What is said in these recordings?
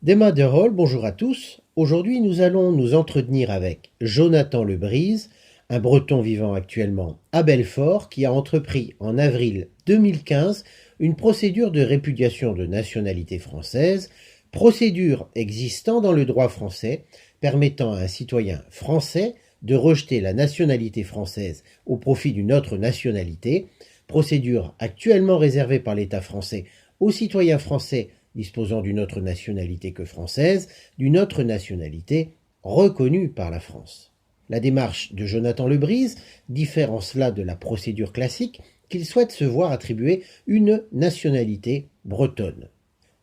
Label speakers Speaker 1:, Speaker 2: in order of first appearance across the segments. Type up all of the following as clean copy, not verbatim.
Speaker 1: D'Emma de Roll, bonjour à tous. Aujourd'hui, nous allons nous entretenir avec Jonathan Le Brise, un Breton vivant actuellement à Belfort, qui a entrepris en avril 2015 une procédure de répudiation de nationalité française, procédure existant dans le droit français, permettant à un citoyen français de rejeter la nationalité française au profit d'une autre nationalité, procédure actuellement réservée par l'État français aux citoyens français disposant d'une autre nationalité que française, d'une autre nationalité reconnue par la France. La démarche de Jonathan Le Brise diffère en cela de la procédure classique qu'il souhaite se voir attribuer une nationalité bretonne.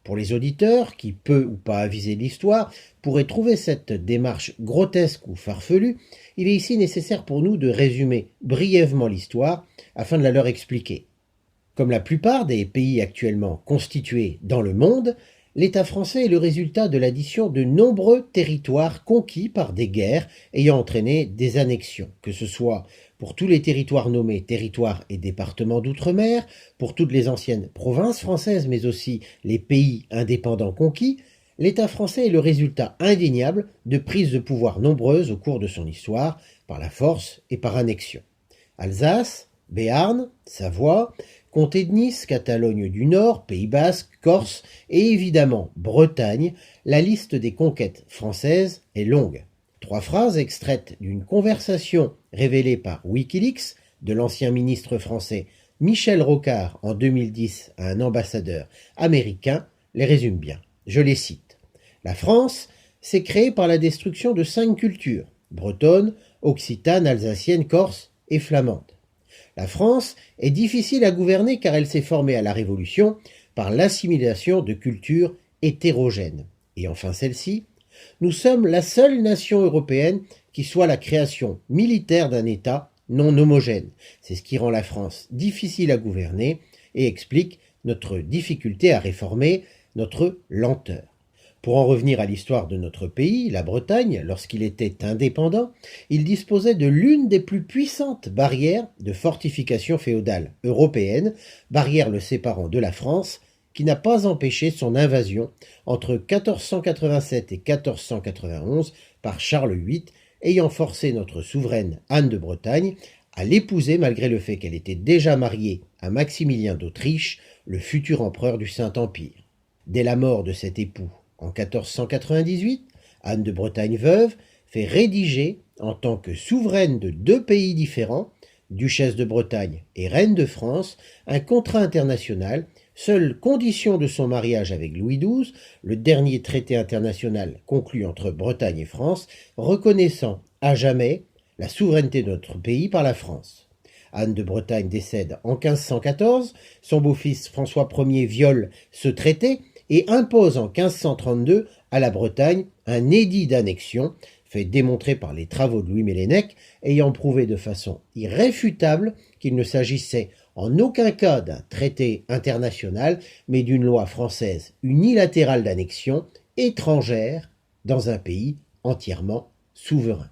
Speaker 1: Pour les auditeurs, qui peu ou pas avisés de l'histoire, pourraient trouver cette démarche grotesque ou farfelue, il est ici nécessaire pour nous de résumer brièvement l'histoire afin de la leur expliquer. Comme la plupart des pays actuellement constitués dans le monde, l'État français est le résultat de l'addition de nombreux territoires conquis par des guerres ayant entraîné des annexions, que ce soit pour tous les territoires nommés territoires et départements d'outre-mer, pour toutes les anciennes provinces françaises, mais aussi les pays indépendants conquis. L'État français est le résultat indéniable de prises de pouvoir nombreuses au cours de son histoire, par la force et par annexion. Alsace, Béarn, Savoie, Comté de Nice, Catalogne du Nord, Pays basque, Corse et évidemment Bretagne, la liste des conquêtes françaises est longue. 3 phrases extraites d'une conversation révélée par Wikileaks de l'ancien ministre français Michel Rocard en 2010 à un ambassadeur américain les résument bien. Je les cite. La France s'est créée par la destruction de 5 cultures, bretonne, occitane, alsacienne, corse et flamande. La France est difficile à gouverner car elle s'est formée à la Révolution par l'assimilation de cultures hétérogènes. Et enfin celle-ci, nous sommes la seule nation européenne qui soit la création militaire d'un État non homogène. C'est ce qui rend la France difficile à gouverner et explique notre difficulté à réformer, notre lenteur. Pour en revenir à l'histoire de notre pays, la Bretagne, lorsqu'il était indépendant, il disposait de l'une des plus puissantes barrières de fortification féodale européenne, barrière le séparant de la France, qui n'a pas empêché son invasion entre 1487 et 1491 par Charles VIII, ayant forcé notre souveraine Anne de Bretagne à l'épouser malgré le fait qu'elle était déjà mariée à Maximilien d'Autriche, le futur empereur du Saint-Empire. Dès la mort de cet époux, en 1498, Anne de Bretagne veuve fait rédiger, en tant que souveraine de 2 pays différents, duchesse de Bretagne et reine de France, un contrat international, seule condition de son mariage avec Louis XII, le dernier traité international conclu entre Bretagne et France, reconnaissant à jamais la souveraineté de notre pays par la France. Anne de Bretagne décède en 1514, son beau-fils François Ier viole ce traité et impose en 1532 à la Bretagne un édit d'annexion, fait démontrer par les travaux de Louis Mélènec, ayant prouvé de façon irréfutable qu'il ne s'agissait en aucun cas d'un traité international, mais d'une loi française unilatérale d'annexion étrangère dans un pays entièrement souverain.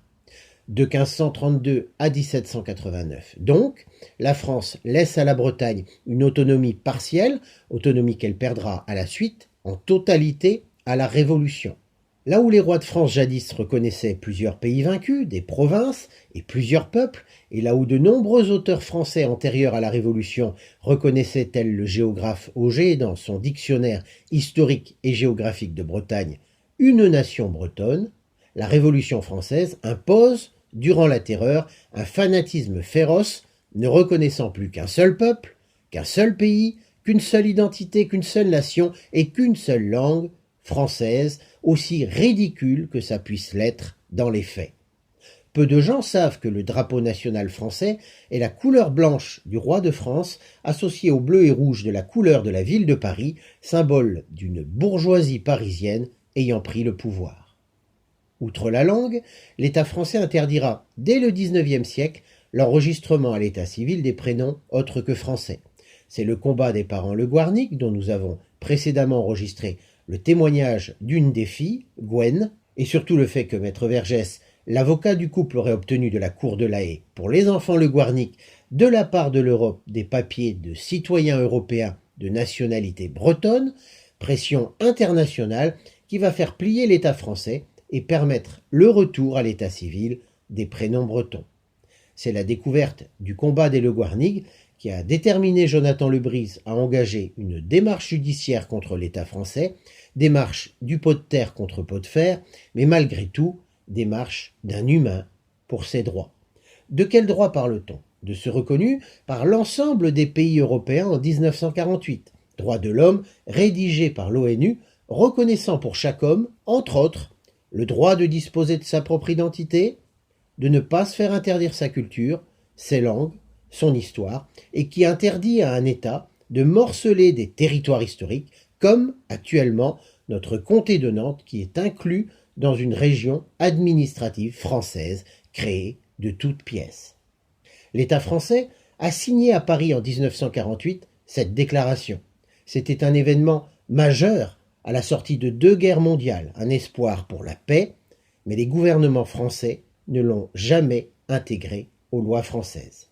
Speaker 1: De 1532 à 1789. Donc, la France laisse à la Bretagne une autonomie partielle, autonomie qu'elle perdra à la suite en totalité à la Révolution. Là où les rois de France jadis reconnaissaient plusieurs pays vaincus, des provinces et plusieurs peuples, et là où de nombreux auteurs français antérieurs à la Révolution reconnaissaient, tel le géographe Auger dans son dictionnaire historique et géographique de Bretagne, une nation bretonne, la Révolution française impose durant la Terreur, un fanatisme féroce, ne reconnaissant plus qu'un seul peuple, qu'un seul pays, qu'une seule identité, qu'une seule nation et qu'une seule langue, française, aussi ridicule que ça puisse l'être dans les faits. Peu de gens savent que le drapeau national français est la couleur blanche du roi de France, associée au bleu et rouge de la couleur de la ville de Paris, symbole d'une bourgeoisie parisienne ayant pris le pouvoir. Outre la langue, l'État français interdira, dès le XIXe siècle, l'enregistrement à l'état civil des prénoms autres que français. C'est le combat des parents Le Guarnic, dont nous avons précédemment enregistré le témoignage d'une des filles, Gwen, et surtout le fait que Maître Vergès, l'avocat du couple, aurait obtenu de la Cour de la Haye, pour les enfants Le Guarnic, de la part de l'Europe, des papiers de citoyens européens de nationalité bretonne, pression internationale qui va faire plier l'État français et permettre le retour à l'état civil des prénoms bretons. C'est la découverte du combat des Le Guarnig qui a déterminé Jonathan Le Brise à engager une démarche judiciaire contre l'État français, démarche du pot de terre contre pot de fer, mais malgré tout, démarche d'un humain pour ses droits. De quels droits parle-t-on? De ceux reconnus par l'ensemble des pays européens en 1948, droits de l'homme rédigés par l'ONU, reconnaissant pour chaque homme, entre autres, le droit de disposer de sa propre identité, de ne pas se faire interdire sa culture, ses langues, son histoire, et qui interdit à un État de morceler des territoires historiques, comme actuellement notre comté de Nantes qui est inclus dans une région administrative française créée de toutes pièces. L'État français a signé à Paris en 1948 cette déclaration. C'était un événement majeur à la sortie de 2 guerres mondiales, un espoir pour la paix, mais les gouvernements français ne l'ont jamais intégré aux lois françaises.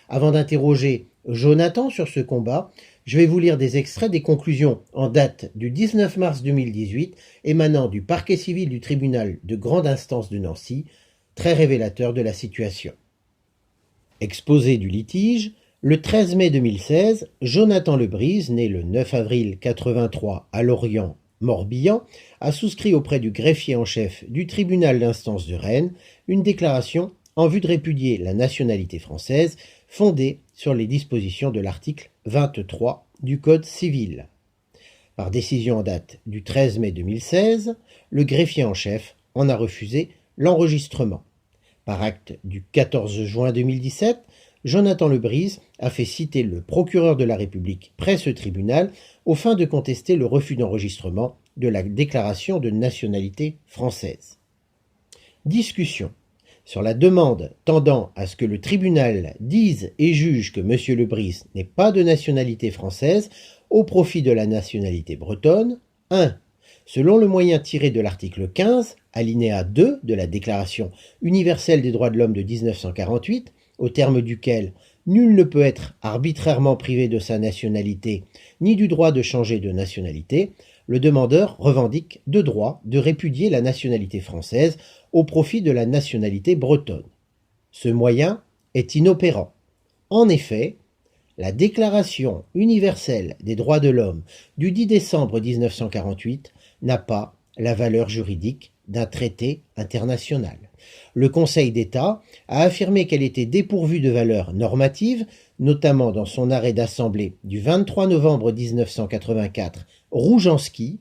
Speaker 1: Avant d'interroger Jonathan sur ce combat, je vais vous lire des extraits des conclusions en date du 19 mars 2018 émanant du parquet civil du tribunal de grande instance de Nancy, très révélateur de la situation. Exposé du litige, le 13 mai 2016, Jonathan Le Brise, né le 9 avril 83 à Lorient, Morbihan, a souscrit auprès du greffier en chef du tribunal d'instance de Rennes une déclaration en vue de répudier la nationalité française fondée sur les dispositions de l'article 23 du Code civil. Par décision en date du 13 mai 2016, le greffier en chef en a refusé l'enregistrement. Par acte du 14 juin 2017, Jonathan Le Brise a fait citer le procureur de la République près ce tribunal aux fins de contester le refus d'enregistrement de la déclaration de nationalité française. Discussion sur la demande tendant à ce que le tribunal dise et juge que M. Le Brise n'est pas de nationalité française au profit de la nationalité bretonne. 1. Selon le moyen tiré de l'article 15, alinéa 2 de la Déclaration universelle des droits de l'homme de 1948, au terme duquel nul ne peut être arbitrairement privé de sa nationalité ni du droit de changer de nationalité, le demandeur revendique de droit de répudier la nationalité française au profit de la nationalité bretonne. Ce moyen est inopérant. En effet, la Déclaration universelle des droits de l'homme du 10 décembre 1948 n'a pas la valeur juridique d'un traité international. Le Conseil d'État a affirmé qu'elle était dépourvue de valeur normative, notamment dans son arrêt d'assemblée du 23 novembre 1984, Rougenski.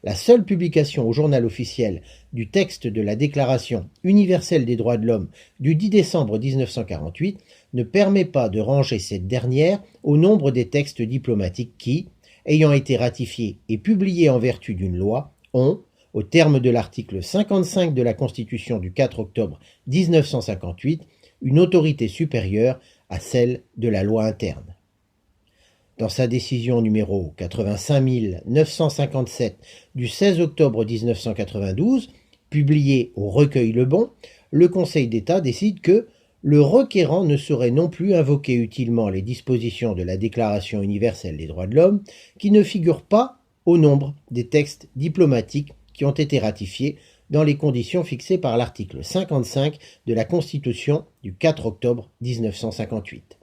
Speaker 1: La seule publication au journal officiel du texte de la Déclaration universelle des droits de l'homme du 10 décembre 1948 ne permet pas de ranger cette dernière au nombre des textes diplomatiques qui, ayant été ratifiés et publiés en vertu d'une loi, ont, au terme de l'article 55 de la Constitution du 4 octobre 1958, une autorité supérieure à celle de la loi interne. Dans sa décision numéro 85957 du 16 octobre 1992, publiée au recueil Le Bon, le Conseil d'État décide que le requérant ne saurait non plus invoquer utilement les dispositions de la Déclaration universelle des droits de l'homme qui ne figurent pas au nombre des textes diplomatiques qui ont été ratifiés dans les conditions fixées par l'article 55 de la Constitution du 4 octobre 1958.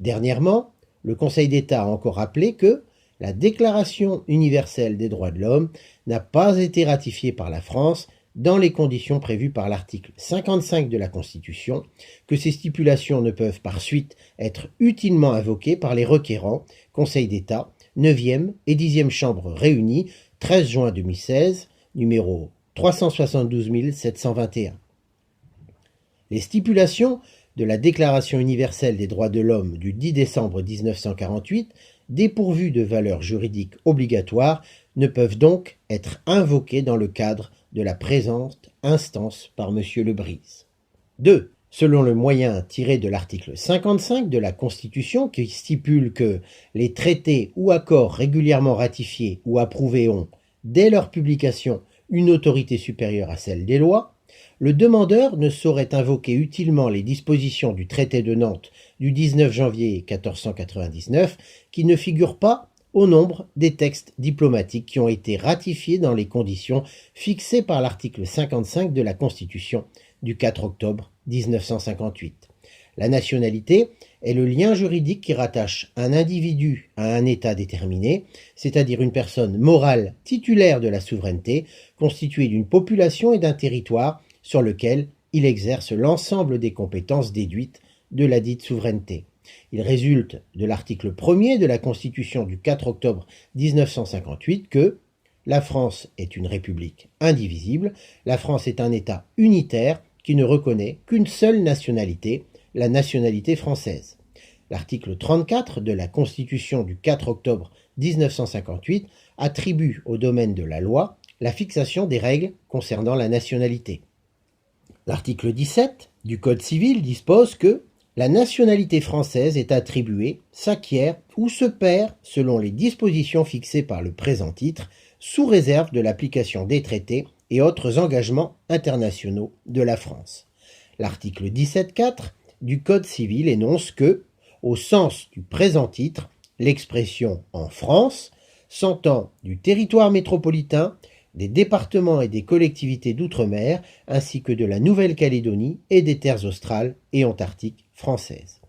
Speaker 1: Dernièrement, le Conseil d'État a encore rappelé que la Déclaration universelle des droits de l'homme n'a pas été ratifiée par la France dans les conditions prévues par l'article 55 de la Constitution, que ces stipulations ne peuvent par suite être utilement invoquées par les requérants, Conseil d'État, 9e et 10e Chambre réunies, 13 juin 2016, numéro 372 721. Les stipulations de la Déclaration universelle des droits de l'homme du 10 décembre 1948, dépourvues de valeur juridique obligatoire, ne peuvent donc être invoquées dans le cadre de la présente instance par M. Le Brise. 2. Selon le moyen tiré de l'article 55 de la Constitution qui stipule que les traités ou accords régulièrement ratifiés ou approuvés ont, dès leur publication, une autorité supérieure à celle des lois, le demandeur ne saurait invoquer utilement les dispositions du traité de Nantes du 19 janvier 1499 qui ne figurent pas au nombre des textes diplomatiques qui ont été ratifiés dans les conditions fixées par l'article 55 de la Constitution du 4 octobre 1958. La nationalité est le lien juridique qui rattache un individu à un État déterminé, c'est-à-dire une personne morale titulaire de la souveraineté, constituée d'une population et d'un territoire sur lequel il exerce l'ensemble des compétences déduites de la dite souveraineté. Il résulte de l'article 1er de la Constitution du 4 octobre 1958 que la France est une république indivisible, la France est un État unitaire qui ne reconnaît qu'une seule nationalité, la nationalité française. L'article 34 de la Constitution du 4 octobre 1958 attribue au domaine de la loi la fixation des règles concernant la nationalité. L'article 17 du Code civil dispose que la nationalité française est attribuée, s'acquiert ou se perd selon les dispositions fixées par le présent titre, sous réserve de l'application des traités et autres engagements internationaux de la France. L'article 17.4 du Code civil énonce que, au sens du présent titre, l'expression « en France » s'entend du territoire métropolitain, des départements et des collectivités d'outre-mer, ainsi que de la Nouvelle-Calédonie et des terres australes et antarctiques françaises.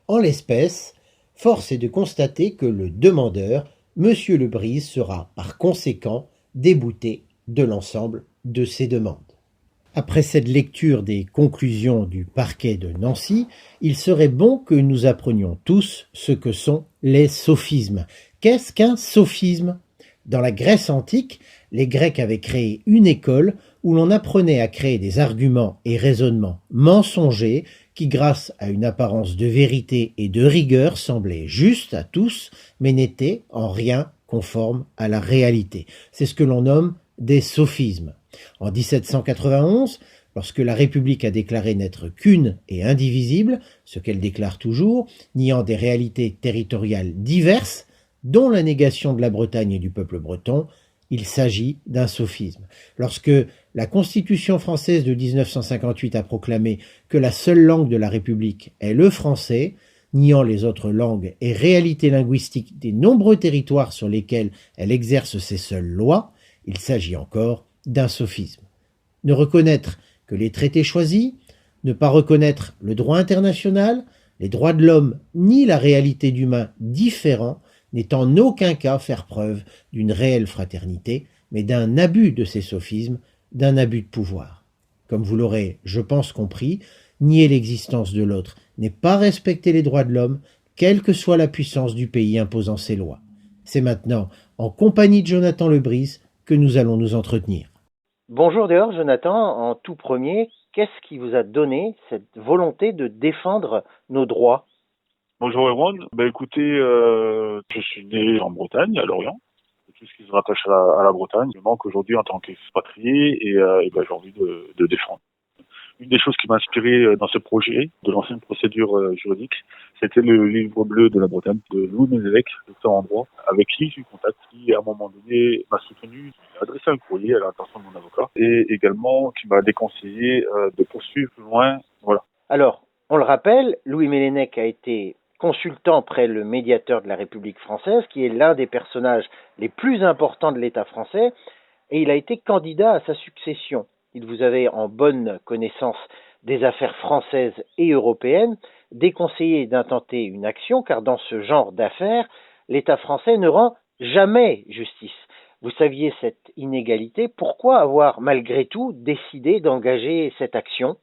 Speaker 1: En l'espèce, force est de constater que le demandeur, M. Le Brise, sera par conséquent débouté de l'ensemble de ses demandes. Après cette lecture des conclusions du parquet de Nancy, il serait bon que nous apprenions tous ce que sont les sophismes. Qu'est-ce qu'un sophisme ? Dans la Grèce antique, les Grecs avaient créé une école où l'on apprenait à créer des arguments et raisonnements mensongers qui, grâce à une apparence de vérité et de rigueur, semblaient justes à tous, mais n'étaient en rien conformes à la réalité. C'est ce que l'on nomme des sophismes. En 1791, lorsque la République a déclaré n'être qu'une et indivisible, ce qu'elle déclare toujours, niant des réalités territoriales diverses, dont la négation de la Bretagne et du peuple breton, il s'agit d'un sophisme. Lorsque la Constitution française de 1958 a proclamé que la seule langue de la République est le français, niant les autres langues et réalités linguistiques des nombreux territoires sur lesquels elle exerce ses seules lois, il s'agit encore d'un sophisme. Ne reconnaître que les traités choisis, ne pas reconnaître le droit international, les droits de l'homme ni la réalité d'humains différents n'est en aucun cas faire preuve d'une réelle fraternité, mais d'un abus de ces sophismes, d'un abus de pouvoir. Comme vous l'aurez, je pense, compris, nier l'existence de l'autre n'est pas respecter les droits de l'homme, quelle que soit la puissance du pays imposant ses lois. C'est maintenant, en compagnie de Jonathan Le Brise, que nous allons nous entretenir.
Speaker 2: Bonjour d'ailleurs Jonathan, en tout premier, qu'est-ce qui vous a donné cette volonté de défendre nos droits ?
Speaker 3: Bonjour Erwan, écoutez, je suis né en Bretagne, à Lorient. Tout ce qui se rattache à la Bretagne me manque aujourd'hui en tant qu'expatrié et j'ai envie de défendre. Une des choses qui m'a inspiré dans ce projet de lancer une procédure juridique, c'était le livre bleu de la Bretagne de Louis Ménélec, docteur en droit, avec qui j'ai eu contact, qui à un moment donné m'a soutenu, m'a adressé un courrier à l'intention de mon avocat et également qui m'a déconseillé de poursuivre plus loin. Voilà.
Speaker 2: Alors, on le rappelle, Louis Ménélec a été consultant près le médiateur de la République française, qui est l'un des personnages les plus importants de l'État français, et il a été candidat à sa succession. Il vous avait en bonne connaissance des affaires françaises et européennes, déconseillé d'intenter une action, car dans ce genre d'affaires, l'État français ne rend jamais justice. Vous saviez cette inégalité, pourquoi avoir malgré tout décidé d'engager cette action ?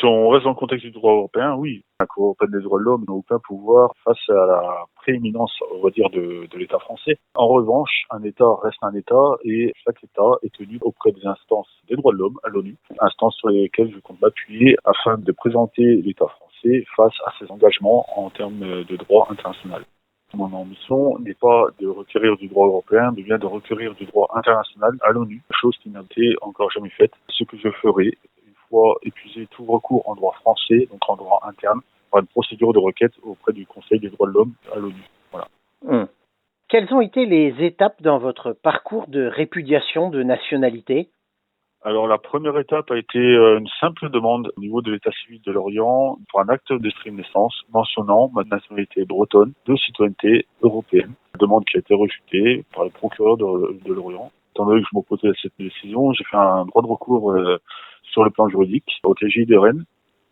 Speaker 3: Si on reste dans le contexte du droit européen, oui, la Cour européenne des droits de l'homme n'a aucun pouvoir face à la prééminence, on va dire, de l'État français. En revanche, un État reste un État et chaque État est tenu auprès des instances des droits de l'homme à l'ONU, instances sur lesquelles je compte m'appuyer afin de présenter l'État français face à ses engagements en termes de droit international. Mon ambition n'est pas de requérir du droit européen, mais bien de requérir du droit international à l'ONU, chose qui n'a été encore jamais faite. Ce que je ferai, épuiser tout recours en droit français, donc en droit interne, par une procédure de requête auprès du Conseil des droits de l'homme à l'ONU. Voilà.
Speaker 2: Quelles ont été les étapes dans votre parcours de répudiation de nationalité ?
Speaker 3: Alors la première étape a été une simple demande au niveau de l'état civil de Lorient pour un acte d'extrait de naissance mentionnant ma nationalité bretonne de citoyenneté européenne. Demande qui a été rejetée par le procureur de Lorient. Étant donné que je m'opposais à cette décision, j'ai fait un droit de recours sur le plan juridique au TGI de Rennes,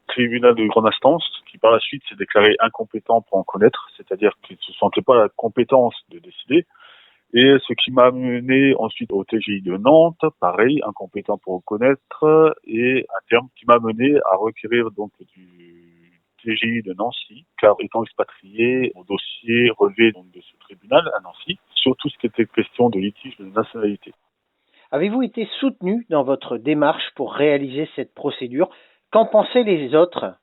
Speaker 3: tribunal de grande instance, qui par la suite s'est déclaré incompétent pour en connaître, c'est-à-dire qu'il ne se sentait pas la compétence de décider. Et ce qui m'a mené ensuite au TGI de Nantes, pareil, incompétent pour reconnaître, et à terme qui m'a mené à requérir donc du TGI de Nancy, car étant expatrié, mon dossier relevé donc de ce tribunal à Nancy, sur tout ce qui était question de litige de nationalité.
Speaker 2: Avez-vous été soutenu dans votre démarche pour réaliser cette procédure? Qu'en pensaient les autres?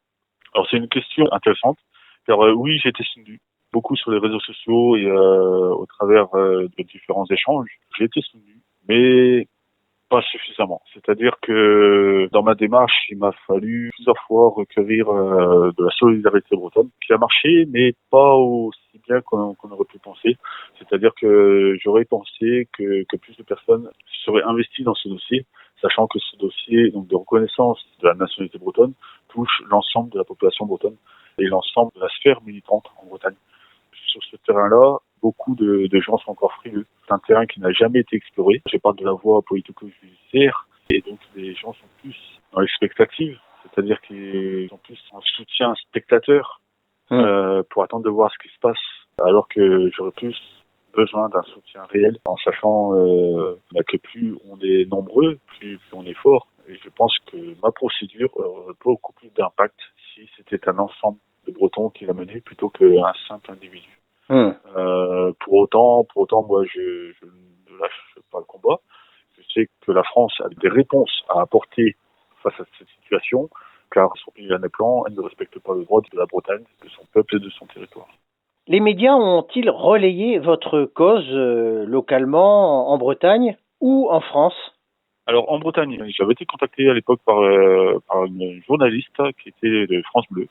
Speaker 3: Alors c'est une question intéressante, car oui, j'ai été soutenu beaucoup sur les réseaux sociaux et au travers de différents échanges. J'ai été soutenu, mais pas suffisamment. C'est-à-dire que dans ma démarche, il m'a fallu plusieurs fois requérir de la solidarité bretonne, qui a marché, mais pas aussi bien qu'on aurait pu penser. C'est-à-dire que j'aurais pensé que plus de personnes seraient investies dans ce dossier, sachant que ce dossier donc de reconnaissance de la nationalité bretonne touche l'ensemble de la population bretonne et l'ensemble de la sphère militante en Bretagne. Sur ce terrain-là, beaucoup de gens sont encore frileux. C'est un terrain qui n'a jamais été exploré. Je parle de la voie politico-judiciaire et donc les gens sont plus dans l'expectative, c'est-à-dire qu'ils sont plus en soutien spectateur pour attendre de voir ce qui se passe, alors que j'aurais plus besoin d'un soutien réel en sachant que plus on est nombreux, plus on est fort. Et je pense que ma procédure aurait beaucoup plus d'impact si c'était un ensemble de Bretons qui la menait plutôt qu'un simple individu. Pour autant, moi, je ne lâche pas le combat. Je sais que la France a des réponses à apporter face à cette situation, car son pays en est plan, elle ne respecte pas le droit de la Bretagne, de son peuple et de son territoire.
Speaker 2: Les médias ont-ils relayé votre cause localement en Bretagne ou en France?
Speaker 3: Alors en Bretagne, j'avais été contacté à l'époque par une journaliste qui était de France Bleu,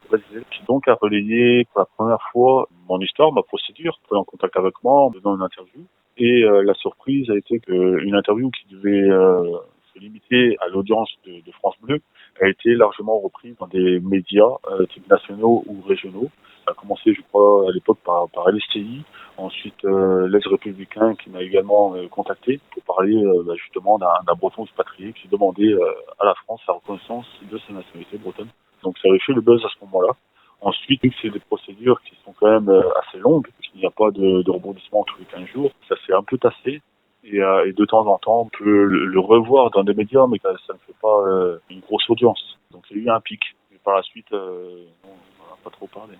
Speaker 3: qui donc a relayé pour la première fois mon histoire, ma procédure, pris en contact avec moi en faisant une interview. Et la surprise a été qu'une interview qui devait se limiter à l'audience de France Bleu a été largement reprise dans des médias type nationaux ou régionaux. Ça a commencé, je crois, à l'époque par LSTI, ensuite l'ex-républicain qui m'a également contacté pour parler justement d'un breton expatrié qui demandait à la France la reconnaissance de sa nationalité bretonne. Donc ça avait fait le buzz à ce moment-là. Ensuite, vu que c'est des procédures qui sont quand même assez longues, qu'il n'y a pas de rebondissement tous les 15 jours, ça s'est un peu tassé. Et de temps en temps, on peut le revoir dans des médias, mais ça ne fait pas une grosse audience. Donc il y a eu un pic. Mais par la suite, on n'en a pas trop parlé.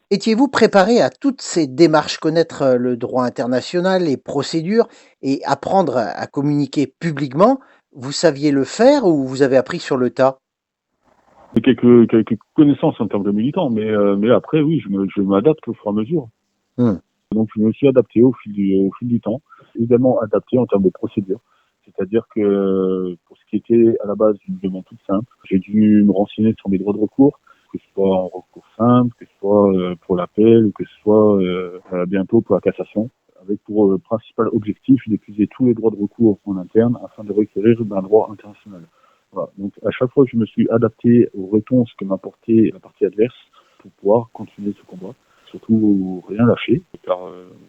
Speaker 2: Étiez-vous préparé à toutes ces démarches, connaître le droit international, les procédures et apprendre à communiquer publiquement? Vous saviez le faire ou vous avez appris sur le tas?
Speaker 3: Quelques connaissances en termes de militant, mais après, oui, je m'adapte au fur et à mesure. Donc, je me suis adapté au fil du temps, également adapté en termes de procédure. C'est-à-dire que pour ce qui était à la base d'une demande toute simple, j'ai dû me renseigner sur mes droits de recours, que ce soit en recours simple, que ce soit pour l'appel, ou que ce soit bientôt pour la cassation, avec pour principal objectif d'épuiser tous les droits de recours en interne afin de requérir d'un droit international. Voilà. Donc à chaque fois, je me suis adapté aux réponses que m'apportait la partie adverse pour pouvoir continuer ce combat. Surtout rien lâcher, car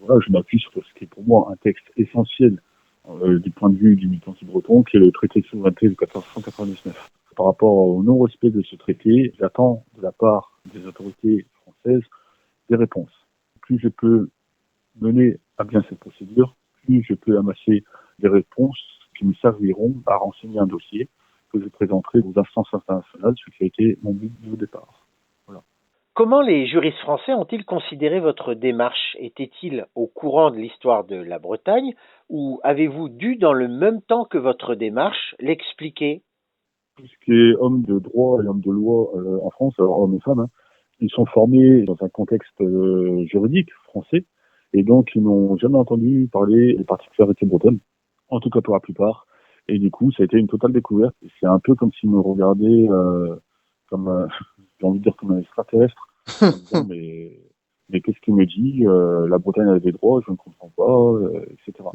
Speaker 3: voilà, je m'appuie sur ce qui est pour moi un texte essentiel du point de vue du militant breton, qui est le traité de souveraineté de 1499. Par rapport au non-respect de ce traité, j'attends de la part des autorités françaises des réponses. Plus je peux mener à bien cette procédure, plus je peux amasser des réponses qui me serviront à renseigner un dossier que je présenterai aux instances internationales, ce qui a été mon but au départ. Voilà.
Speaker 2: Comment les juristes français ont-ils considéré votre démarche? Étaient-ils au courant de l'histoire de la Bretagne ou avez-vous dû, dans le même temps que votre démarche, l'expliquer?
Speaker 3: Tout ce qui est homme de droit et homme de loi en France, alors hommes et femmes, ils sont formés dans un contexte juridique français et donc ils n'ont jamais entendu parler des particularités bretonnes, en tout cas pour la plupart. Et du coup, ça a été une totale découverte. C'est un peu comme s'ils me regardaient comme, j'ai envie de dire comme un extraterrestre. En disant, mais qu'est-ce qu'il me dit? La Bretagne a des droits, je ne comprends pas, etc.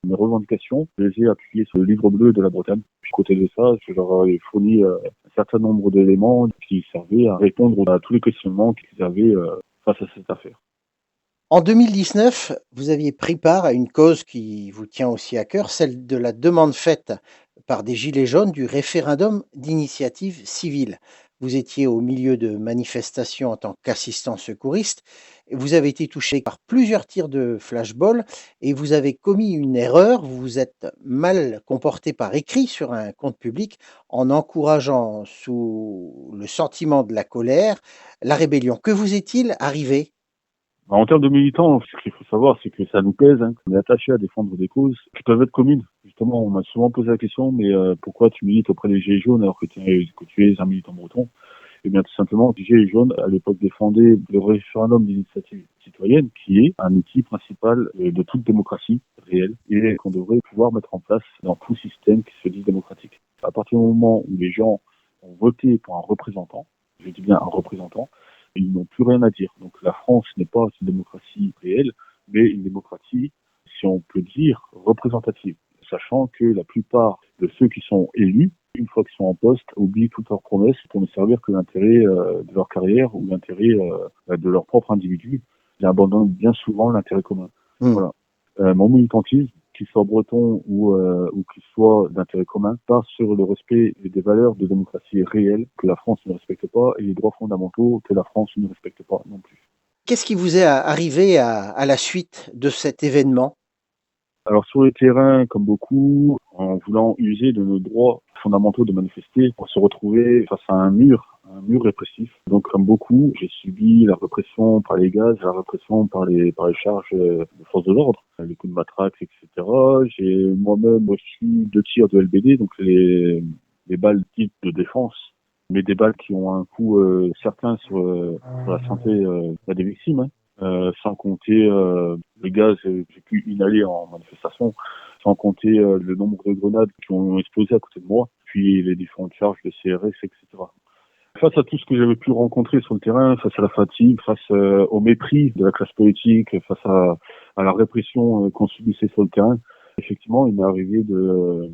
Speaker 3: Mes revendications, je les ai appuyées sur le livre bleu de la Bretagne. Puis, à côté de ça, je leur ai fourni un certain nombre d'éléments qui servaient à répondre à tous les questionnements qu'ils avaient face à cette affaire.
Speaker 1: En 2019, vous aviez pris part à une cause qui vous tient aussi à cœur, celle de la demande faite par des Gilets jaunes du référendum d'initiative civile. Vous étiez au milieu de manifestations en tant qu'assistant secouriste. Et vous avez été touché par plusieurs tirs de flashball et vous avez commis une erreur. Vous vous êtes mal comporté par écrit sur un compte public en encourageant sous le sentiment de la colère la rébellion. Que vous est-il arrivé?
Speaker 3: En termes de militants, ce qu'il faut savoir, c'est que ça nous pèse. On est attaché à défendre des causes qui peuvent être communes. Justement, on m'a souvent posé la question, mais pourquoi tu milites auprès des Gilets jaunes alors que tu es un militant breton? Eh bien, tout simplement, les Gilets jaunes, à l'époque, défendaient le référendum d'initiative citoyenne, qui est un outil principal de toute démocratie réelle et qu'on devrait pouvoir mettre en place dans tout système qui se dit démocratique. À partir du moment où les gens ont voté pour un représentant, je dis bien un représentant, ils n'ont plus rien à dire. Donc la France n'est pas une démocratie réelle, mais une démocratie, si on peut dire, représentative. Sachant que la plupart de ceux qui sont élus, une fois qu'ils sont en poste, oublient toutes leurs promesses pour ne servir que l'intérêt de leur carrière ou l'intérêt de leur propre individu. Ils abandonnent bien souvent l'intérêt commun. Voilà. Mon militantisme, qu'il soit breton ou qu'il soit d'intérêt commun, part sur le respect des valeurs de démocratie réelle que la France ne respecte pas et les droits fondamentaux que la France ne respecte pas non plus.
Speaker 1: Qu'est-ce qui vous est arrivé à la suite de cet événement?
Speaker 3: Alors sur le terrain, comme beaucoup, en voulant user de nos droits fondamentaux de manifester, on se retrouvait face à un mur répressif. Donc comme beaucoup, j'ai subi la répression par les gaz, la répression par les charges de force de l'ordre, les coups de matraque, etc. J'ai moi-même reçu 2 tirs de LBD, donc les balles dites de défense, mais des balles qui ont un coût certain sur la santé des victimes. Sans compter le gaz que j'ai pu inhaler en manifestation, sans compter le nombre de grenades qui ont explosé à côté de moi, puis les différentes charges de CRS, etc. Face à tout ce que j'avais pu rencontrer sur le terrain, face à la fatigue, face au mépris de la classe politique, face à la répression qu'on subissait sur le terrain, effectivement, il m'est arrivé de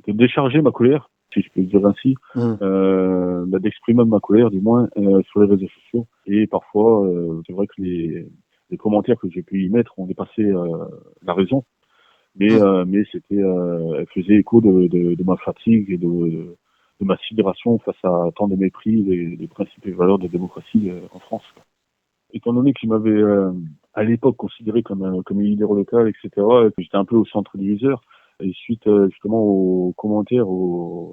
Speaker 3: décharger ma colère, si je peux le dire ainsi, d'exprimer ma colère du moins sur les réseaux sociaux. Et parfois, c'est vrai que les commentaires que j'ai pu y mettre ont dépassé la raison, mais c'était, elle faisait écho de ma fatigue et de ma sidération face à tant de mépris des principes et valeurs de démocratie en France. Étant donné qu'il m'avait à l'époque considéré comme un leader local, etc., et que j'étais un peu au centre du viseur, et suite justement aux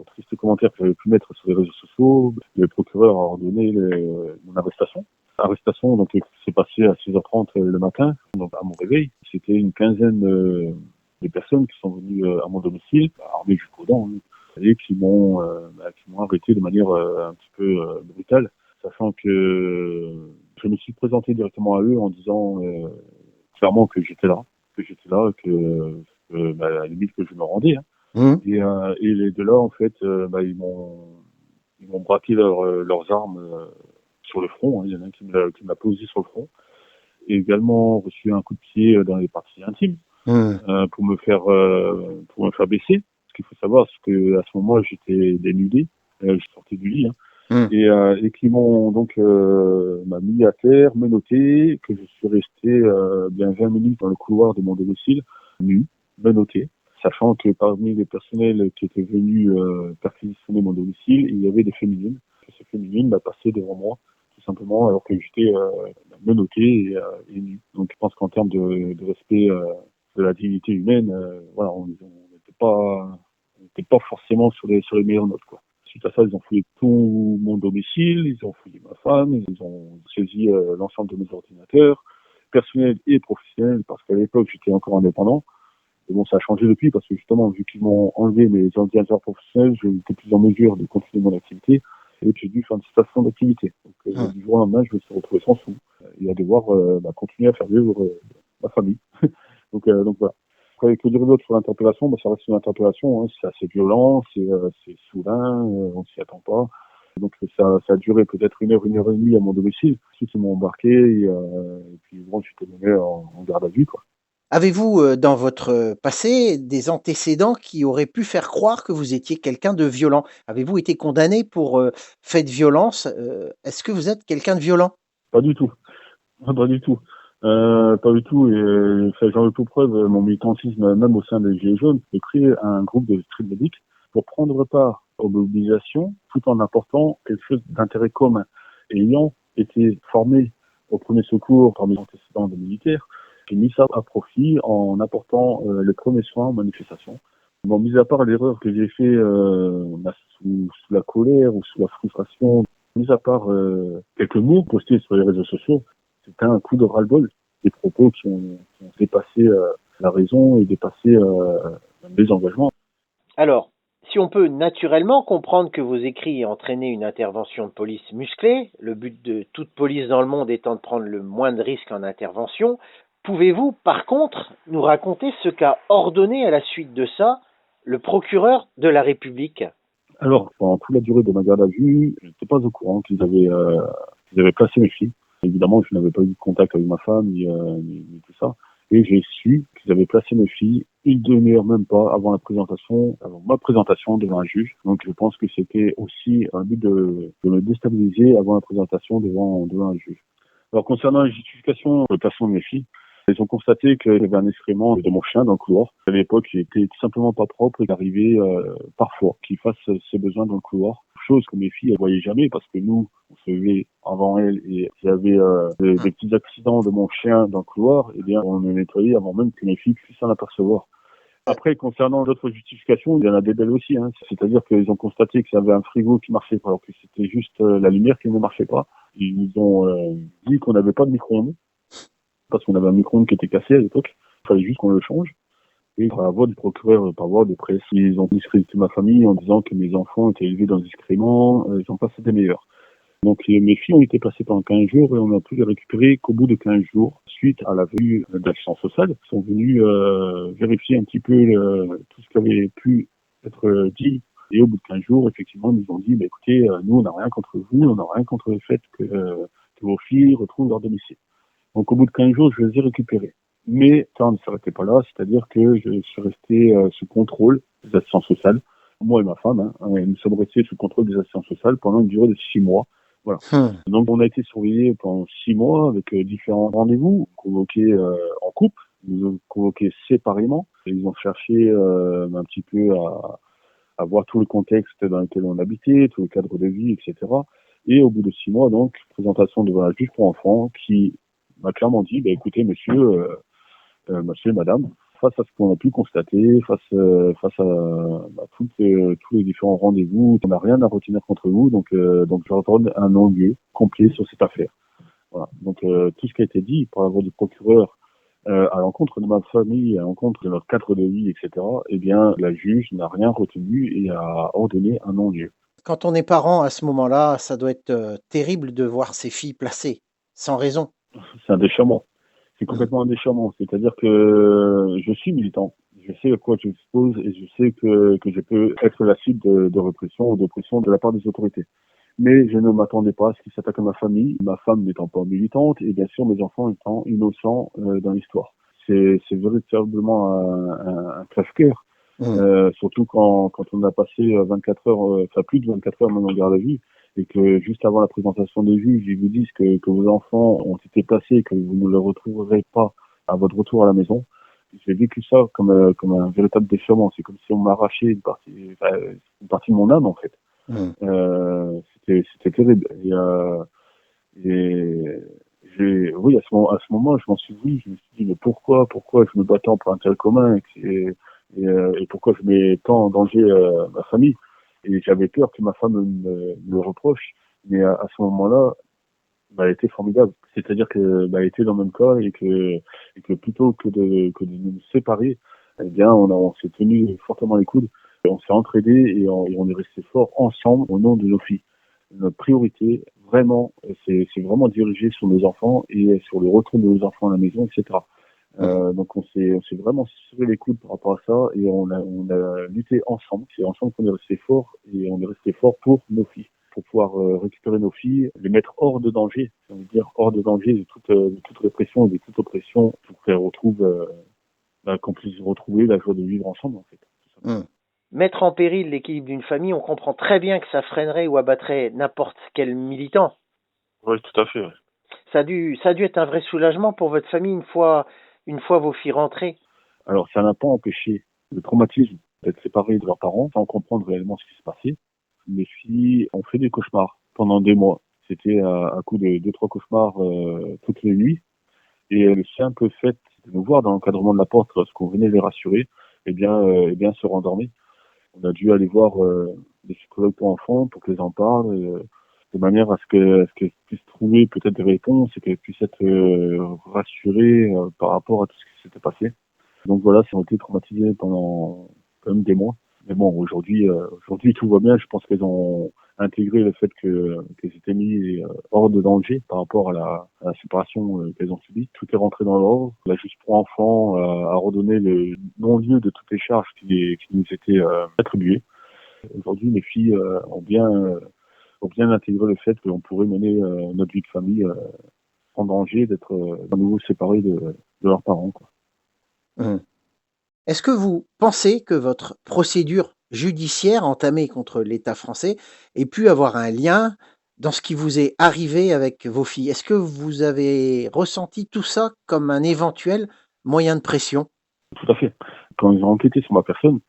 Speaker 3: tristes commentaires que j'avais pu mettre sur les réseaux sociaux, le procureur a ordonné mon arrestation. Arrestation donc qui s'est passée à 6h30 le matin, donc à mon réveil. C'était une quinzaine de personnes qui sont venues à mon domicile, armées jusqu'aux dents, et qui m'ont arrêté de manière un petit peu brutale, sachant que je me suis présenté directement à eux en disant clairement que j'étais là, à la limite que je me rendais. Et les deux là, en fait, ils m'ont braqué leurs armes sur le front. Il y en a un qui me l'a posé sur le front. Et également reçu un coup de pied dans les parties intimes pour me faire baisser. Ce qu'il faut savoir, c'est que à ce moment, j'étais dénudé, je sortais du lit. Et qui m'ont donc m'a mis à terre, menotté, que je suis resté bien 20 minutes dans le couloir de mon domicile, nu, menotté, sachant que parmi les personnels qui étaient venus perquisitionner mon domicile, il y avait des féminines. Et ces féminines passaient devant moi, tout simplement, alors que j'étais menotté et nu. Donc je pense qu'en termes de respect de la dignité humaine, voilà, on n'était pas forcément sur les meilleures notes, quoi. Suite à ça, ils ont fouillé tout mon domicile, ils ont fouillé ma femme, ils ont saisi l'ensemble de mes ordinateurs, personnels et professionnels, parce qu'à l'époque, j'étais encore indépendant. Et bon, ça a changé depuis, parce que justement, vu qu'ils m'ont enlevé mes ordinateurs professionnels, je n'étais plus en mesure de continuer mon activité, et j'ai dû faire une cessation d'activité. Donc, du jour au lendemain, je me suis retrouvé sans sous, et à devoir continuer à faire vivre ma famille. donc voilà. Après, que dire d'autre sur l'interpellation? Ça reste une interpellation, c'est assez violent, c'est soudain, on s'y attend pas. Donc ça a duré peut-être une heure et demie à mon domicile. Ensuite, ils m'ont embarqué et puis bon, j'étais mené en garde à vue, quoi.
Speaker 2: Avez-vous, dans votre passé, des antécédents qui auraient pu faire croire que vous étiez quelqu'un de violent? Avez-vous été condamné pour, fait de violence? Est-ce que vous êtes quelqu'un de violent?
Speaker 3: Pas du tout. Ah, pas du tout. Pas du tout. Et j'en veux pour preuve mon militantisme, même au sein des Gilets jaunes. J'ai créé un groupe de street medic pour prendre part aux mobilisations tout en apportant quelque chose d'intérêt commun. Et ayant été formé au premier secours par mes antécédents de militaires, j'ai mis ça à profit en apportant les premiers soins aux manifestations. Bon, mis à part l'erreur que j'ai fait sous la colère ou sous la frustration, mis à part quelques mots postés sur les réseaux sociaux, c'était un coup de ras-le-bol, des propos qui ont dépassé la raison et dépassé les engagements.
Speaker 2: Alors, si on peut naturellement comprendre que vos écrits aient entraîné une intervention de police musclée, le but de toute police dans le monde étant de prendre le moins de risques en intervention, pouvez-vous par contre nous raconter ce qu'a ordonné à la suite de ça le procureur de la République?
Speaker 3: Alors, pendant toute la durée de ma garde à vue, je n'étais pas au courant qu'ils avaient placé mes filles. Évidemment, je n'avais pas eu de contact avec ma femme ni tout ça. Et j'ai su qu'ils avaient placé mes filles une demi-heure même pas avant ma présentation devant un juge. Donc, je pense que c'était aussi un but de me déstabiliser avant la présentation devant un juge. Alors, concernant la justification de placement de mes filles, ils ont constaté qu'il y avait un excrément de mon chien dans le couloir. À l'époque, il était tout simplement pas propre et il arrivait parfois qu'il fasse ses besoins dans le couloir. Chose que mes filles ne voyaient jamais parce que nous, on se levait avant elles et il y avait des petits accidents de mon chien dans le couloir, eh bien, on le nettoyait avant même que mes filles puissent s'en apercevoir. Après, concernant d'autres justifications, il y en a des belles aussi. C'est-à-dire qu'ils ont constaté qu'il y avait un frigo qui marchait pas, alors que c'était juste la lumière qui ne marchait pas. Ils nous ont dit qu'on n'avait pas de micro-ondes, parce qu'on avait un micro-ondes qui était cassé à l'époque. Il fallait juste qu'on le change. Et par la voix du procureur, par voie de presse, ils ont discrédité ma famille en disant que mes enfants étaient élevés dans le discrément, ils ont pas fait des meilleurs. Donc mes filles ont été placées pendant 15 jours et on a pu les récupérer qu'au bout de 15 jours, suite à la vue d'assistance sociale. Ils sont venus vérifier un petit peu tout ce qui avait pu être dit. Et au bout de 15 jours, effectivement, ils nous ont dit, écoutez, nous, on n'a rien contre vous, on n'a rien contre le fait que vos filles retrouvent leur domicile. Donc au bout de 15 jours, je les ai récupérés. Mais ça ne s'arrêtait pas là, c'est-à-dire que je suis resté sous contrôle des assistances sociales. Moi et ma femme, nous sommes restés sous contrôle des assistances sociales pendant une durée de 6 mois. Voilà. Donc on a été surveillés pendant 6 mois avec différents rendez-vous, convoqués en couple, ils nous ont convoqués séparément. Ils ont cherché un petit peu à voir tout le contexte dans lequel on habitait, tout le cadre de vie, etc. Et au bout de 6 mois, donc, présentation devant la juge pour enfants qui m'a clairement dit, écoutez, monsieur et madame, face à ce qu'on a pu constater, face à tous les différents rendez-vous, on n'a rien à retenir contre vous, donc j'ordonne un non-lieu complet sur cette affaire. Voilà. Donc tout ce qui a été dit par la voix du procureur à l'encontre de ma famille, à l'encontre de notre cadre de vie, etc., eh bien, la juge n'a rien retenu et a ordonné un non-lieu.
Speaker 2: Quand on est parent à ce moment-là, ça doit être, terrible de voir ses filles placées, sans raison.
Speaker 3: C'est un déchirement. C'est complètement un déchirement. C'est-à-dire que je suis militant. Je sais à quoi je m'expose et je sais que je peux être la cible de répression ou d'oppression de la part des autorités. Mais je ne m'attendais pas à ce qu'ils s'attaquent à ma famille, ma femme n'étant pas militante et bien sûr mes enfants étant innocents dans l'histoire. C'est véritablement un crève-cœur. Surtout quand on a passé 24 heures, enfin plus de 24 heures même en garde à vue, et que juste avant la présentation des juges, ils vous disent que vos enfants ont été placés et que vous ne les retrouverez pas à votre retour à la maison. J'ai vécu ça comme un véritable déchirement. C'est comme si on m'arrachait une partie de mon âme en fait. C'était terrible. Oui, à ce moment, je m'en suis dit, je me suis dit, mais pourquoi je me bats tant pour un tel commun et pourquoi je mets tant en danger ma famille. Et j'avais peur que ma femme me le reproche. Mais à ce moment-là, elle était formidable. C'est-à-dire que elle était dans le même cas et que plutôt que de nous séparer, eh bien, on s'est tenu fortement les coudes. On s'est entraidés et on est resté forts ensemble au nom de nos filles. Notre priorité, vraiment, c'est vraiment dirigé sur nos enfants et sur le retour de nos enfants à la maison, etc. Donc on s'est vraiment serré les coudes par rapport à ça et on a lutté ensemble. C'est ensemble qu'on est resté fort et on est resté fort pour nos filles, pour pouvoir récupérer nos filles, les mettre hors de danger, j'ai envie de dire hors de danger de toute répression et de toute oppression pour qu'elles retrouvent qu'on puisse retrouver la joie de vivre ensemble, en fait.
Speaker 1: Hum.
Speaker 2: Mettre en péril l'équilibre d'une famille, on comprend très bien que ça freinerait ou abattrait n'importe quel militant.
Speaker 3: Oui, tout à fait. Ouais.
Speaker 2: Ça a dû être un vrai soulagement pour votre famille une fois vos filles rentrées.
Speaker 3: Alors, ça n'a pas empêché le traumatisme d'être séparés de leurs parents sans comprendre réellement ce qui se passait. Mes filles ont fait des cauchemars pendant des mois. C'était à coup de 2-3 cauchemars toutes les nuits. Et le simple fait de nous voir dans l'encadrement de la porte lorsqu'on venait les rassurer, eh bien, se rendormaient. On a dû aller voir des psychologues pour enfants pour qu'ils en parlent, de manière à ce qu'elles puissent trouver peut-être des réponses et qu'elles puissent être rassurées par rapport à tout ce qui s'était passé. Donc voilà, ça a été traumatisé pendant quand même des mois. Mais bon, aujourd'hui tout va bien. Je pense qu'elles ont intégré le fait qu'elles étaient mises hors de danger par rapport à la séparation qu'elles ont subie. Tout est rentré dans l'ordre. La justice pour enfants a redonné le non-lieu de toutes les charges qui nous étaient attribuées. Aujourd'hui, les filles ont bien intégré le fait qu'on pourrait mener notre vie de famille en danger d'être à nouveau séparés de leurs parents, quoi.
Speaker 1: Hum. Est-ce que vous pensez que votre procédure judiciaire entamée contre l'État français ait pu avoir un lien dans ce qui vous est arrivé avec vos filles? Est-ce que vous avez ressenti tout ça comme un éventuel moyen de pression?
Speaker 3: Tout à fait. Quand ils ont enquêté sur ma personne,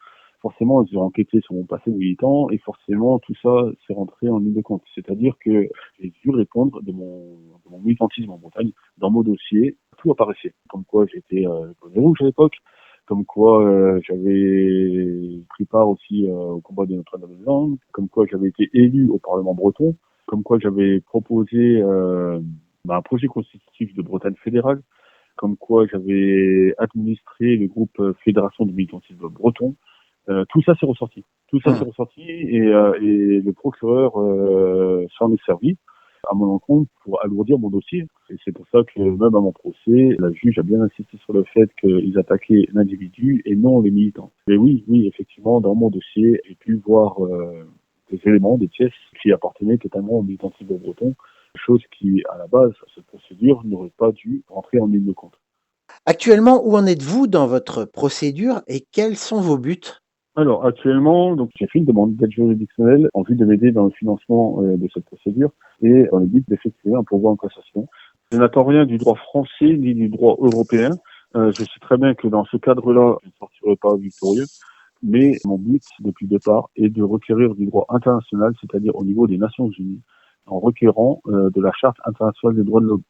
Speaker 3: forcément, ils ont enquêté sur mon passé militant et forcément, tout ça s'est rentré en ligne de compte. C'est-à-dire que j'ai dû répondre de mon militantisme en Bretagne. Dans mon dossier, tout apparaissait. Comme quoi j'étais bonnet rouge à l'époque, comme quoi j'avais pris part aussi au combat de Notre-Dame-des-Landes, comme quoi j'avais été élu au Parlement breton, comme quoi j'avais proposé un projet constitutif de Bretagne fédérale, comme quoi j'avais administré le groupe Fédération du militantisme breton. Tout ça s'est ressorti. Tout ça s'est ressorti et le procureur s'en est servi à mon encontre pour alourdir mon dossier. Et c'est pour ça que même à mon procès, la juge a bien insisté sur le fait qu'ils attaquaient l'individu et non les militants. Mais oui, effectivement, dans mon dossier, j'ai pu voir des éléments, des pièces qui appartenaient totalement au militantisme breton, chose qui, à la base, cette procédure n'aurait pas dû rentrer en ligne de compte.
Speaker 1: Actuellement, où en êtes-vous dans votre procédure et quels sont vos buts?
Speaker 3: Alors, actuellement, donc, j'ai fait une demande d'aide juridictionnelle en vue de m'aider dans le financement de cette procédure et dans le but d'effectuer un pourvoi en cassation. Je n'attends rien du droit français ni du droit européen. Je sais très bien que dans ce cadre-là, je ne sortirai pas victorieux, mais mon but, depuis le départ, est de requérir du droit international, c'est-à-dire au niveau des Nations Unies, en requérant de la Charte internationale des droits de l'homme,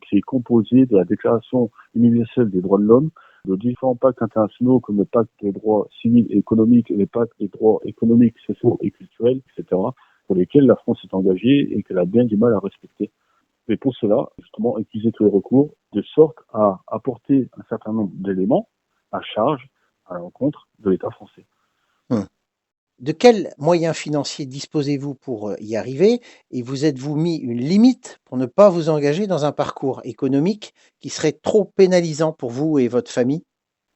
Speaker 3: qui est composée de la Déclaration universelle des droits de l'homme, de différents pactes internationaux comme le pacte des droits civils et économiques et les pactes des droits économiques, sociaux et culturels, etc., pour lesquels la France est engagée et qu'elle a bien du mal à respecter. Et pour cela, justement, utiliser tous les recours de sorte à apporter un certain nombre d'éléments à charge à l'encontre de l'État français.
Speaker 1: De quels moyens financiers disposez-vous pour y arriver et vous êtes-vous mis une limite pour ne pas vous engager dans un parcours économique qui serait trop pénalisant pour vous et votre famille?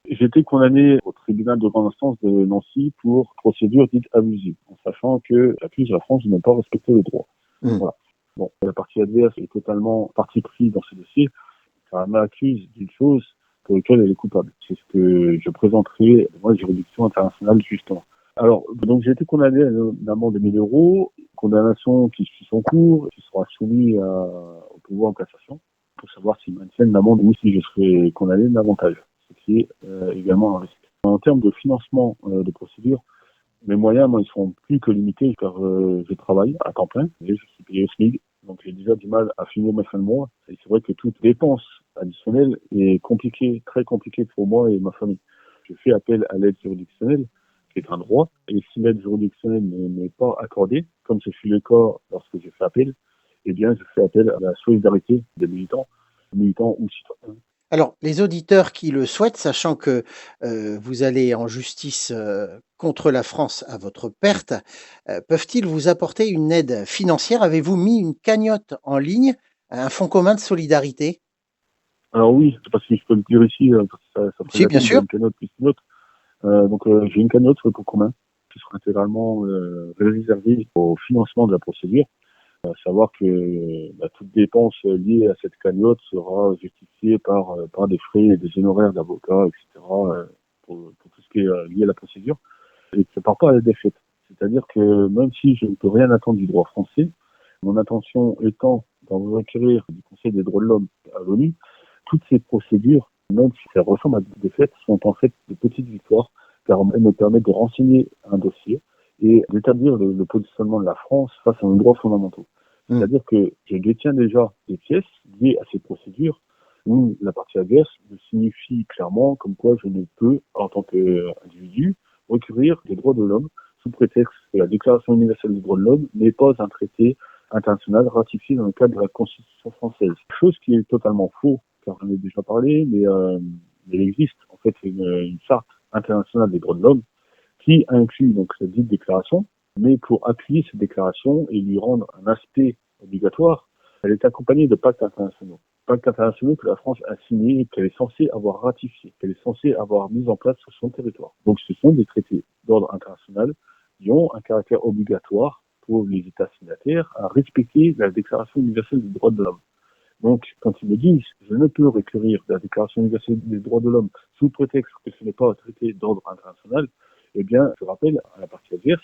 Speaker 3: J'ai été condamné au tribunal de grande instance de Nancy pour procédure dite abusive, en sachant que j'accuse la France de ne pas respecter le droit. Voilà. Bon, la partie adverse est totalement partie prise dans ce dossier, car elle m'accuse d'une chose pour laquelle elle est coupable. C'est ce que je présenterai devant la juridiction internationale, justement. Alors, donc j'ai été condamné à une amende de 1 000 euros, condamnation qui suit son cours, qui sera soumise au pouvoir en cassation, pour savoir s'ils maintiennent l'amende ou si je serai condamné davantage, ce qui est également un risque. En termes de financement de procédure, mes moyens, moi, ils sont plus que limités, car je travaille à temps plein, et je suis payé au SMIC, donc j'ai déjà du mal à finir mes fins de mois, et c'est vrai que toute dépense additionnelle est compliquée, très compliquée pour moi et ma famille. Je fais appel à l'aide juridictionnelle, qui est un droit, et si l'aide juridictionnelle n'est pas accordée, comme ce fut le cas lorsque j'ai fait appel, eh bien, je fais appel à la solidarité des militants ou citoyens.
Speaker 1: Alors, les auditeurs qui le souhaitent, sachant que vous allez en justice contre la France à votre perte, peuvent-ils vous apporter une aide financière? Avez-vous mis une cagnotte en ligne, un fonds commun de solidarité?
Speaker 3: Alors oui, je ne sais pas si je peux le dire ici, parce que ça ferait
Speaker 1: Si,
Speaker 3: la
Speaker 1: bien
Speaker 3: pub,
Speaker 1: sûr.
Speaker 3: une cagnotte plus une autre. Donc j'ai une cagnotte sur le compte commun qui sera intégralement réservée au financement de la procédure. À savoir que toute dépense liée à cette cagnotte sera justifiée par des frais et des honoraires d'avocats, etc., pour tout ce qui est lié à la procédure, et que ça part pas à la défaite. C'est-à-dire que même si je ne peux rien attendre du droit français, mon intention étant d'en requérir du Conseil des droits de l'homme à l'ONU, toutes ces procédures, même si ça ressemble à des défaites, sont en fait de petites victoires, car elles me permettent de renseigner un dossier et d'établir le positionnement de la France face à nos droits fondamentaux. C'est-à-dire que je détiens déjà des pièces liées à ces procédures où la partie adverse me signifie clairement comme quoi je ne peux, en tant qu'individu, recourir des droits de l'homme sous prétexte que la Déclaration universelle des droits de l'homme n'est pas un traité international ratifié dans le cadre de la Constitution française. Chose qui est totalement faux, car j'en ai déjà parlé, mais il existe en fait une charte internationale des droits de l'homme qui inclut donc cette dite déclaration, mais pour appuyer cette déclaration et lui rendre un aspect obligatoire, elle est accompagnée de pactes internationaux. Pactes internationaux que la France a signés, qu'elle est censée avoir ratifiés, qu'elle est censée avoir mis en place sur son territoire. Donc ce sont des traités d'ordre international qui ont un caractère obligatoire pour les États signataires à respecter la Déclaration universelle des droits de l'homme. Donc, quand ils me disent « je ne peux recourir de la Déclaration universelle des droits de l'homme sous prétexte que ce n'est pas un traité d'ordre international », eh bien, je rappelle à la partie adverse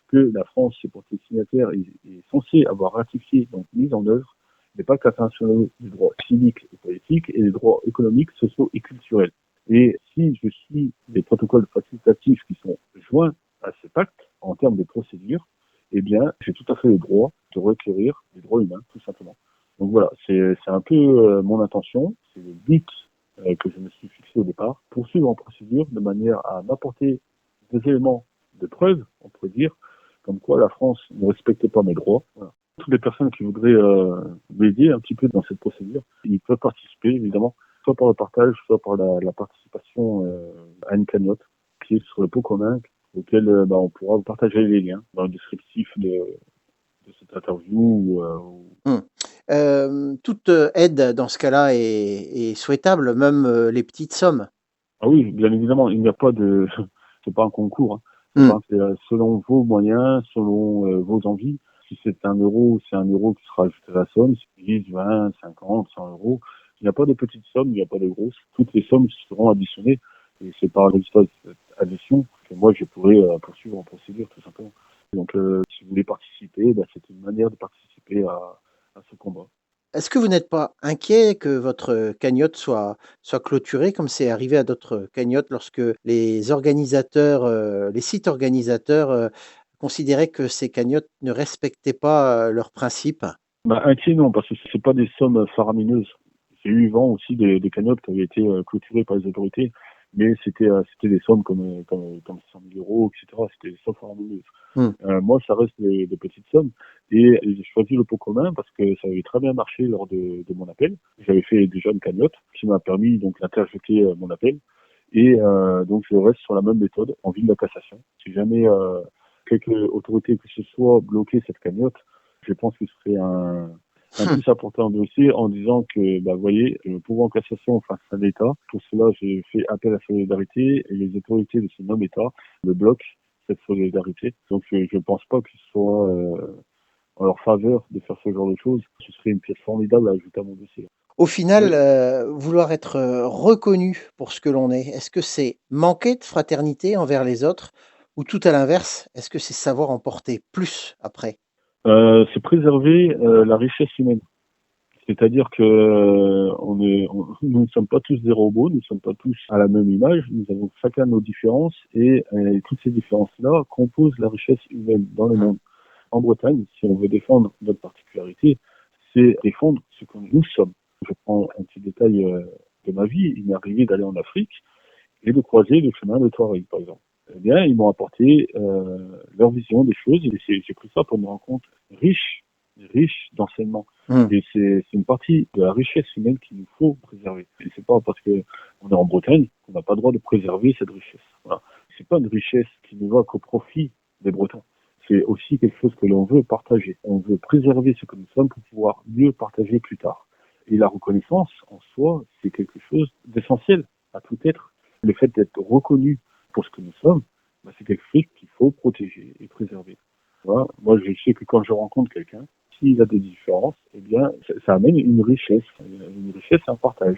Speaker 3: que la France, c'est portée signataire, est censée avoir ratifié, donc mis en œuvre, les pactes internationaux des droits civiques et politiques et des droits économiques, sociaux et culturels. Et si je suis des protocoles facultatifs qui sont joints à ces pactes en termes de procédure, eh bien, j'ai tout à fait le droit de requérir des droits humains, tout simplement. Donc voilà, c'est un peu mon intention, c'est le but que je me suis fixé au départ, poursuivre en procédure de manière à m'apporter des éléments de preuve, on pourrait dire, comme quoi la France ne respectait pas mes droits. Voilà. Toutes les personnes qui voudraient m'aider un petit peu dans cette procédure, ils peuvent participer évidemment, soit par le partage, soit par la participation à une cagnotte qui est sur le pot commun, auquel on pourra vous partager les liens dans le descriptif de cette interview.
Speaker 1: Toute aide dans ce cas-là est souhaitable, même les petites sommes.
Speaker 3: Ah oui, bien évidemment, il n'y a pas de, c'est pas un concours, hein.
Speaker 1: Mmh.
Speaker 3: C'est selon vos moyens, selon vos envies. Si c'est 1 euro, c'est 1 euro qui sera ajouté à la somme. Si c'est 10, 20, 50, 100 euros. Il n'y a pas de petites sommes, il n'y a pas de grosses. Toutes les sommes seront additionnées. Et c'est par résultat de cette addition que moi je pourrais poursuivre en procédure, tout simplement. Donc, si vous voulez participer, c'est une manière de participer à ce combat.
Speaker 1: Est-ce que vous n'êtes pas inquiet que votre cagnotte soit clôturée, comme c'est arrivé à d'autres cagnottes lorsque les organisateurs, les sites organisateurs, considéraient que ces cagnottes ne respectaient pas, leurs principes?
Speaker 3: Inquiet, non, parce que c'est pas des sommes faramineuses. J'ai eu vent aussi des cagnottes qui avaient été clôturées par les autorités, mais c'était des sommes comme 100 000 euros, etc. C'était des sommes faramineuses.
Speaker 1: Mmh.
Speaker 3: Moi, ça reste des petites sommes. Et j'ai choisi le pot commun parce que ça avait très bien marché lors de mon appel. J'avais fait déjà une cagnotte qui m'a permis donc d'interjeter mon appel. Et donc, je reste sur la même méthode en vue de la cassation. Si jamais quelque autorité que ce soit bloquait cette cagnotte, je pense que ce serait un plus important dossier en disant que, vous voyez, le pouvoir en cassation face à l'État. Pour cela, j'ai fait appel à la solidarité et les autorités de ce même État me bloquent cette solidarité. Donc, je ne pense pas que ce soit en leur faveur de faire ce genre de choses. Ce serait une pièce formidable à ajouter à mon dossier.
Speaker 1: Au final,
Speaker 3: Oui.
Speaker 1: vouloir être, reconnu pour ce que l'on est-ce que c'est manquer de fraternité envers les autres ou tout à l'inverse, est-ce que c'est savoir en porter plus après?
Speaker 3: C'est préserver la richesse humaine. C'est-à-dire que nous ne sommes pas tous des robots, nous ne sommes pas tous à la même image, nous avons chacun nos différences et toutes ces différences-là composent la richesse humaine dans le monde. En Bretagne, si on veut défendre notre particularité, c'est défendre ce que nous sommes. Je prends un petit détail de ma vie. Il m'est arrivé d'aller en Afrique et de croiser le chemin de Touareg, par exemple. Eh bien, ils m'ont apporté leur vision des choses et j'ai pris ça pour me rendre compte riche d'enseignements.
Speaker 1: Mmh.
Speaker 3: Et c'est une partie de la richesse humaine qu'il nous faut préserver. Et c'est pas parce que on est en Bretagne qu'on n'a pas le droit de préserver cette richesse. Voilà. C'est pas une richesse qui ne va qu'au profit des Bretons. C'est aussi quelque chose que l'on veut partager. On veut préserver ce que nous sommes pour pouvoir mieux partager plus tard. Et la reconnaissance, en soi, c'est quelque chose d'essentiel à tout être. Le fait d'être reconnu pour ce que nous sommes, c'est quelque chose qu'il faut protéger et préserver. Voilà. Moi, je sais que quand je rencontre quelqu'un, s'il y a des différences, eh bien, ça amène une richesse et un partage.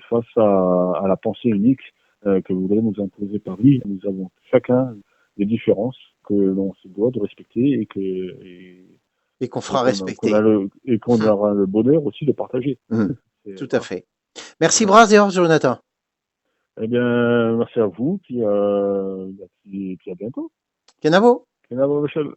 Speaker 3: Face à la pensée unique que voudrait nous imposer Paris, nous avons chacun des différences que l'on se doit de respecter
Speaker 1: Et qu'on fera respecter.
Speaker 3: et qu'on aura le bonheur aussi de partager.
Speaker 1: Tout à fait. Merci Brazier, Jonathan.
Speaker 3: Eh bien, merci à vous, puis à bientôt.
Speaker 1: Kenavo.
Speaker 3: Kenavo, Michel.